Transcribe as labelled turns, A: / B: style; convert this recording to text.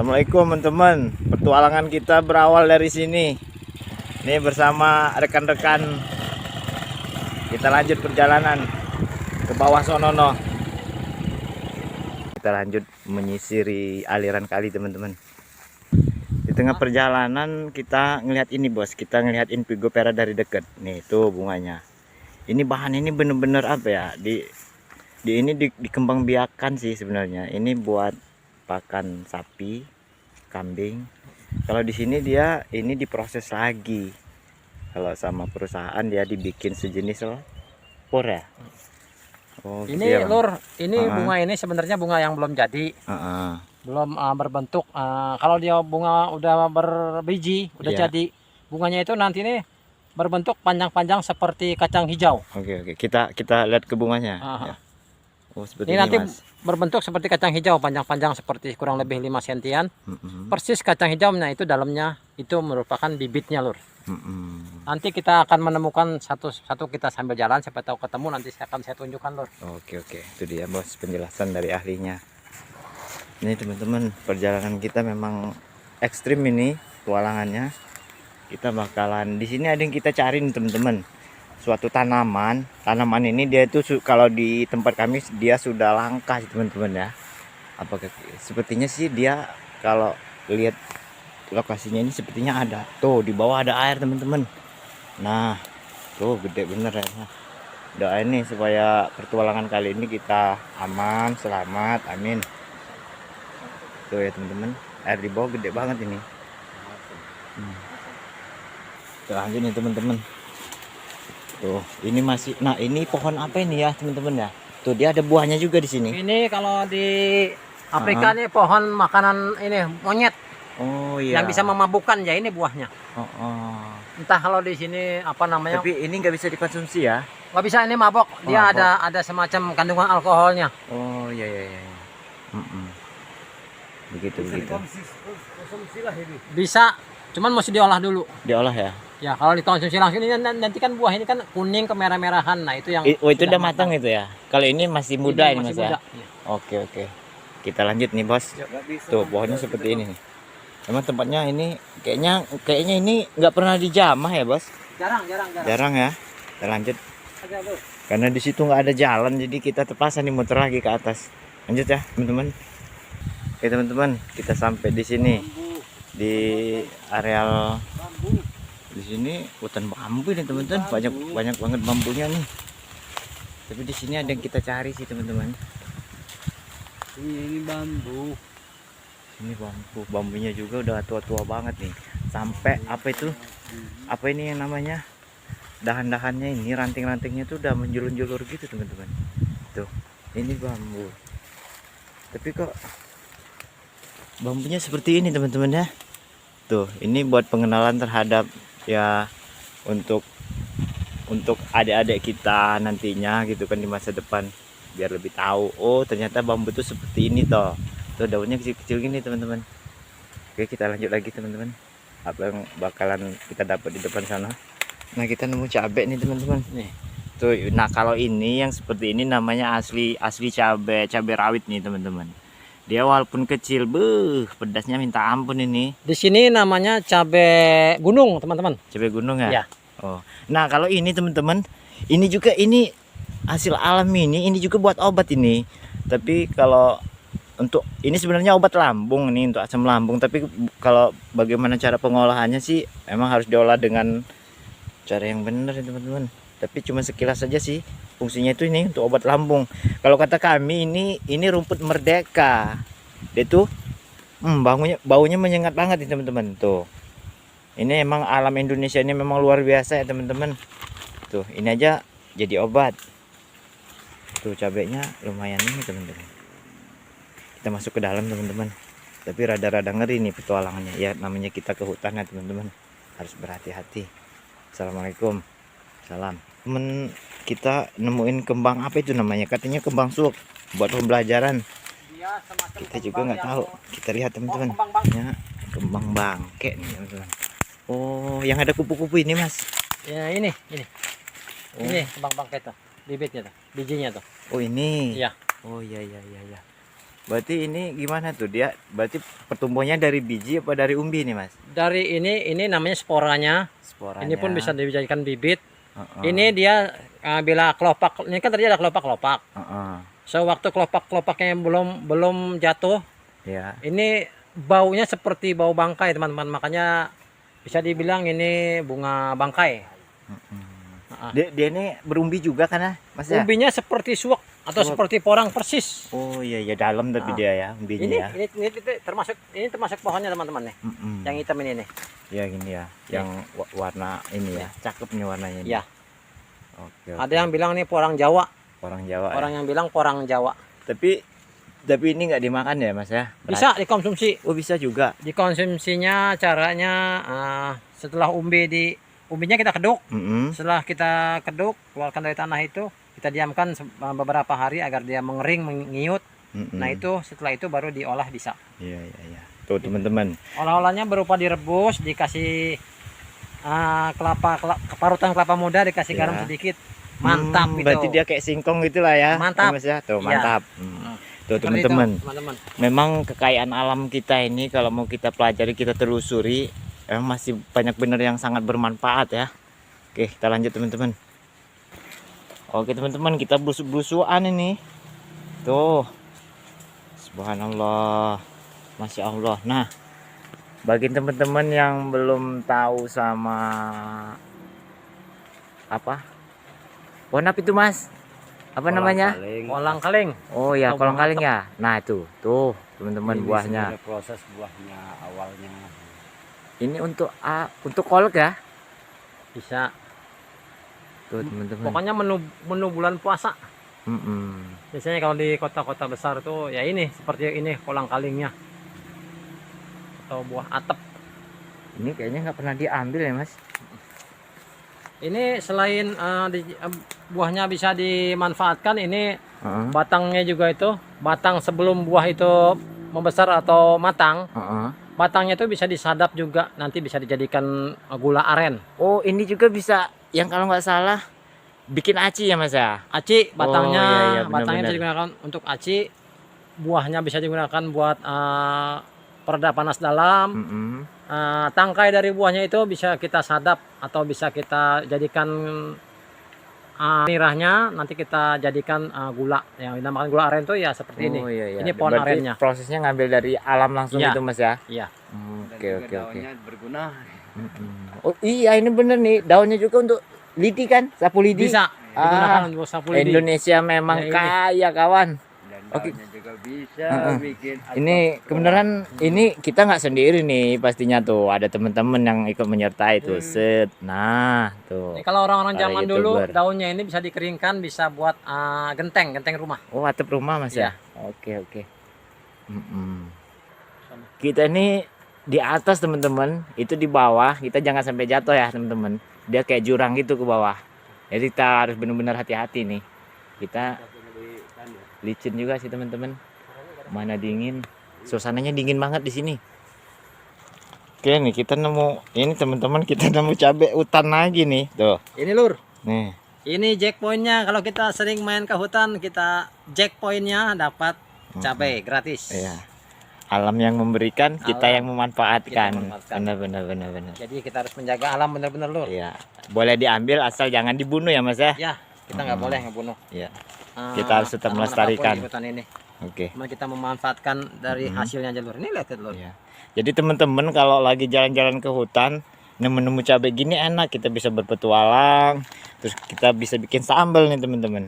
A: Assalamualaikum teman-teman. Petualangan kita berawal dari sini. Ini bersama rekan-rekan kita lanjut perjalanan ke bawah sonono. Kita lanjut menyisiri aliran kali teman-teman. Di tengah perjalanan kita ngelihat ini bos. Kita ngelihat indigo pera dari dekat. Nih tuh bunganya. Ini bahan ini bener-bener apa ya? Ini dikembang biakan sih sebenarnya. Ini buat pakan sapi, kambing. Kalau di sini dia ini diproses lagi. Kalau sama perusahaan dia dibikin sejenis por ya. Oh,
B: ini
A: gitu ya,
B: lur, ini bunga ini sebenarnya bunga yang belum jadi, belum berbentuk. Kalau dia bunga udah berbiji, udah jadi, bunganya itu nanti ini berbentuk panjang-panjang seperti kacang hijau.
A: Oke, kita lihat ke bunganya. Ya. Oh, seperti
B: ini nanti
A: Mas.
B: Berbentuk seperti kacang hijau, panjang-panjang seperti kurang lebih 5 sentian. Persis kacang hijaunya itu dalamnya itu merupakan bibitnya lur. Nanti kita akan menemukan satu-satu, kita sambil jalan, siapa tahu ketemu, nanti saya tunjukkan lur.
A: Oke, itu dia bos penjelasan dari ahlinya. Ini teman-teman, perjalanan kita memang ekstrim ini petualangannya. Kita bakalan di sini ada yang kita cari nih teman-teman. Suatu tanaman ini dia itu kalau di tempat kami dia sudah langka sih teman-teman ya. Apakah sepertinya sih dia kalau lihat lokasinya ini sepertinya ada tuh di bawah ada air teman-teman. Nah tuh gede bener ya. Doa ini supaya pertualangan kali ini kita aman selamat, amin. Tuh ya teman-teman, air di bawah gede banget ini. Kita lanjut nih teman-teman. Tuh, ini masih, nah ini pohon apa ini ya teman-teman ya? Tuh dia ada buahnya juga di sini.
B: Ini kalau di Afrika ini pohon makanan ini monyet.
A: Oh iya.
B: Yang bisa memabukkan ya ini buahnya. Entah kalau di sini apa namanya.
A: Tapi ini nggak bisa dikonsumsi ya?
B: Nggak bisa, ini mabok. Dia ada semacam kandungan alkoholnya.
A: Oh iya. Begitu.
B: Bisa, cuman mesti diolah dulu.
A: Diolah ya?
B: Ya, kalau dikonsumsi langsung ini nanti kan buah ini kan kuning kemerah-merahan. Nah, itu yang
A: itu udah matang itu ya. Kalau ini masih muda ini Mas ya.
B: Ya.
A: Oke. Kita lanjut nih, Bos. Tuh, pohonnya seperti ini nih. Emang tempatnya ini kayaknya ini nggak pernah dijamah ya, Bos? Jarang ya. Kita lanjut. Karena di situ nggak ada jalan, jadi kita terpaksa nih muter lagi ke atas. Lanjut ya, teman-teman. Oke, teman-teman, kita sampai di sini. Di areal di sini hutan bambu nih teman-teman, banyak banget bambunya nih. Tapi di sini ada yang kita cari sih teman-teman.
B: Ini bambu.
A: Ini bambunya juga udah tua-tua banget nih. Sampai apa itu? Apa ini yang namanya? Dahan-dahannya ini, ranting-rantingnya tuh udah menjulur-julur gitu teman-teman. Tuh, ini bambu. Tapi kok bambunya seperti ini teman-teman ya. Tuh, ini buat pengenalan terhadap ya untuk adik-adik kita nantinya gitu kan di masa depan, biar lebih tahu oh ternyata bambu tuh seperti ini tuh daunnya kecil-kecil gini teman-teman. Oke, kita lanjut lagi teman-teman, apa yang bakalan kita dapat di depan sana. Nah, kita nemu cabai nih teman-teman nih tuh. Nah, kalau ini yang seperti ini namanya asli cabai rawit nih teman-teman. Dia walaupun kecil, pedasnya minta ampun ini.
B: Di sini namanya cabai gunung, teman-teman.
A: Cabai gunung ya?
B: Ya.
A: Oh. Nah, kalau ini teman-teman, ini juga ini hasil alam ini juga buat obat ini. Tapi kalau untuk ini sebenarnya obat lambung nih, untuk asam lambung, tapi kalau bagaimana cara pengolahannya sih emang harus diolah dengan cara yang benar ya, teman-teman. Tapi cuma sekilas saja sih fungsinya itu ini untuk obat lambung. Kalau kata kami ini rumput merdeka. Dia tuh baunya menyengat banget nih teman-teman. Tuh. Ini emang alam Indonesia ini memang luar biasa ya teman-teman. Tuh, ini aja jadi obat. Tuh cabenya lumayan ini teman-teman. Kita masuk ke dalam teman-teman. Tapi rada-rada ngeri nih petualangannya. Ya namanya kita ke hutan ya teman-teman. Harus berhati-hati. Assalamualaikum. Salam. Temen kita nemuin kembang apa itu namanya, katanya kembang sup buat pembelajaran. Kita juga nggak tahu. Kita lihat teman-teman, ya kembang bangke nih teman-teman. Oh, yang ada kupu-kupu ini Mas
B: ya? Ini ini kembang bangke tuh, bibitnya tuh, bijinya tuh.
A: Oh ini
B: ya.
A: Oh iya. Berarti ini gimana tuh dia? Berarti pertumbuhannya dari biji apa dari umbi nih mas?
B: Dari ini namanya sporanya.
A: Sporanya.
B: Ini pun bisa dijadikan bibit.
A: Heeh.
B: Ini dia bila kelopak, ini kan tadi ada kelopak-kelopak.
A: Heeh.
B: Sewaktu kelopak-kelopaknya yang belum jatuh,
A: Ya.
B: ini baunya seperti bau bangkai teman-teman. Makanya bisa dibilang ini bunga bangkai.
A: Dia ini berumbi juga kan ya mas ya?
B: Umbinya seperti suwak atau
A: Suwak.
B: seperti porang persis.
A: Oh iya iya dalam tapi dia ya umbinya
B: Ini,
A: ya.
B: ini termasuk pohonnya teman-teman nih. Yang hitam ini nih.
A: Ya gini ya, yang warna ini ya, cakep nih warnanya. Ini.
B: Ya.
A: Oke.
B: Ada yang bilang nih porang Jawa.
A: Orang Jawa.
B: Orang yang bilang porang Jawa.
A: Tapi ini nggak dimakan ya mas ya?
B: Bisa dikonsumsi.
A: Oh bisa juga.
B: Dikonsumsinya caranya setelah umbinya kita keduk. Setelah kita keduk, keluarkan dari tanah itu, kita diamkan beberapa hari agar dia mengering, mengiut. Nah itu setelah itu baru diolah bisa.
A: Iya iya iya. Tuh teman-teman.
B: Olah-olahnya berupa direbus, dikasih parutan kelapa muda, dikasih garam sedikit. Mantap gitu.
A: Berarti dia kayak singkong gitulah ya.
B: Mantap.
A: Mas ya. Tuh
B: Iya.
A: mantap. Tuh
B: Seperti
A: teman-teman.
B: itu, teman-teman.
A: Memang kekayaan alam kita ini kalau mau kita pelajari, kita telusuri, emang masih banyak bener yang sangat bermanfaat ya. Oke, kita lanjut teman-teman. Oke teman-teman, kita blus-blusuan ini. Tuh. Subhanallah. Masya Allah. Nah, bagi teman-teman yang belum tahu sama apa? Pohon apa itu mas? Apa namanya?
B: Kolang kaling.
A: Oh ya,
B: Atau
A: kolang
B: buah
A: kaling ya. Nah itu, tuh teman-teman buahnya.
C: Proses buahnya awalnya.
A: Ini untuk kolak ya.
B: Bisa.
A: Tuh teman-teman.
B: Pokoknya menu bulan puasa. Biasanya kalau di kota-kota besar tuh ya ini seperti ini kolang kalingnya. Atau buah atep.
A: Ini kayaknya nggak pernah diambil ya mas.
B: Ini selain buahnya bisa dimanfaatkan, ini batangnya juga itu, batang sebelum buah itu membesar atau matang, batangnya itu bisa disadap juga, nanti bisa dijadikan gula aren.
A: Oh ini juga bisa, yang kalau nggak salah bikin aci ya mas ya.
B: Aci batangnya,
A: Oh, iya, iya,
B: batangnya
A: benar-benar.
B: bisa digunakan untuk aci, buahnya bisa digunakan buat pereda panas dalam. Tangkai dari buahnya itu bisa kita sadap atau bisa kita jadikan nirahnya, nanti kita jadikan gula yang dinamakan gula aren itu ya seperti ini.
A: Iya, iya.
B: Ini pohon
A: Berarti
B: arennya.
A: prosesnya ngambil dari alam langsung
B: Iya.
A: itu mas ya.
B: Iya.
A: Oke.
C: Berguna.
A: Oh iya ini bener nih, daunnya juga untuk lidi kan, sapu lidi.
B: Bisa digunakan untuk sapu lidi.
A: Indonesia memang
B: Ya, ini.
A: kaya kawan.
C: Dan
A: Oke.
C: daunnya juga bisa bikin
A: Ini kebenaran ini kita nggak sendiri nih pastinya tuh, ada teman-teman yang ikut menyertai tuh. Set. Nah, tuh.
B: Ini kalau orang-orang
A: Para
B: zaman dulu
A: YouTuber.
B: daunnya ini bisa dikeringkan, bisa buat genteng rumah.
A: Oh, atap rumah Mas
B: Iya.
A: ya. Oke. Kita ini di atas teman-teman, itu di bawah, kita jangan sampai jatuh ya teman-teman. Dia kayak jurang gitu ke bawah. Jadi kita harus benar-benar hati-hati nih. Kita licin juga sih teman-teman. Mana dingin. Suasananya dingin banget di sini. Oke nih kita nemu ini teman-teman, kita nemu cabai hutan lagi nih. Tuh.
B: Ini lur.
A: Nih.
B: Ini jackpointnya, kalau kita sering main ke hutan, kita jackpointnya dapat cabai gratis.
A: Iya. Alam yang memberikan, kita
B: Alam.
A: yang memanfaatkan.
B: Kita memanfaatkan.
A: Benar.
B: Jadi kita harus menjaga alam benar-benar lur.
A: Iya. Boleh diambil asal jangan dibunuh ya Mas ya.
B: Ya, kita nggak boleh ngebunuh.
A: Iya. Kita harus tetap
B: tanaman
A: melestarikan.
B: apapun di hutan ini.
A: Oke.
B: Cuma kita memanfaatkan dari hasilnya aja lur. Ini lihat lur.
A: Iya. Jadi teman-teman kalau lagi jalan-jalan ke hutan, nemu cabai gini enak, kita bisa berpetualang, terus kita bisa bikin sambal nih teman-teman.